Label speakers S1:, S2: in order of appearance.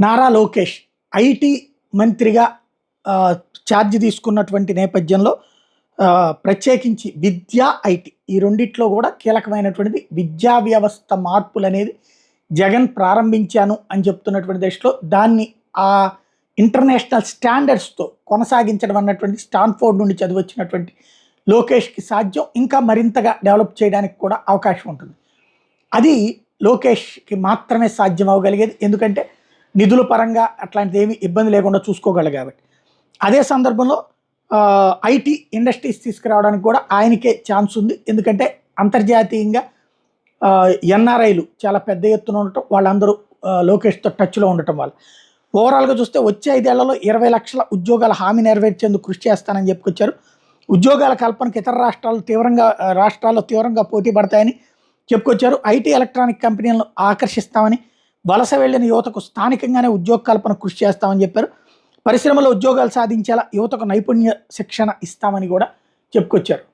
S1: Nara Lokesh IT మంత్రిగా charge తీసుకున్నటువంటి నేపథ్యంలో ప్రత్యేకించి విద్య, ఐటీ ఈ రెండిట్లో కూడా కీలకమైనటువంటిది విద్యా వ్యవస్థ మార్పులనేది జగన్ ప్రారంభించాను అని చెప్తున్నటువంటి దశలో దాన్ని ఆ ఇంటర్నేషనల్ స్టాండర్డ్స్తో కొనసాగించడం అన్నటువంటి స్టాన్ఫోర్డ్ నుండి చదివచ్చినటువంటి లోకేష్కి సాధ్యం. ఇంకా మరింతగా డెవలప్ చేయడానికి కూడా అవకాశం ఉంటుంది. అది లోకేష్కి మాత్రమే సాధ్యం అవ్వగలిగేది. ఎందుకంటే నిధుల పరంగా అట్లాంటిది ఏమి ఇబ్బంది లేకుండా చూసుకోగలరు కాబట్టి. అదే సందర్భంలో ఐటీ ఇండస్ట్రీస్ తీసుకురావడానికి కూడా ఆయనకే ఛాన్స్ ఉంది. ఎందుకంటే అంతర్జాతీయంగా ఎన్ఆర్ఐలు చాలా పెద్ద ఎత్తున ఉండటం, వాళ్ళందరూ లోకేష్తో టచ్లో ఉండటం వల్ల ఓవరాల్గా చూస్తే వచ్చే 5 ఏళ్లలో 20 లక్షల ఉద్యోగాల హామీ నెరవేర్చేందుకు కృషి చేస్తానని చెప్పుకొచ్చారు. ఉద్యోగాల కల్పనకు ఇతర రాష్ట్రాల్లో తీవ్రంగా పోటీ పడతాయని చెప్పుకొచ్చారు. ఐటీ ఎలక్ట్రానిక్ కంపెనీలను ఆకర్షిస్తామని, వలస వెళ్లిన యువతకు స్థానికంగానే ఉద్యోగ కల్పన కృషి చేస్తామని చెప్పారు. పరిశ్రమలో ఉద్యోగాలు సాధించేలా యువతకు నైపుణ్య శిక్షణ ఇస్తామని కూడా చెప్పుకొచ్చారు.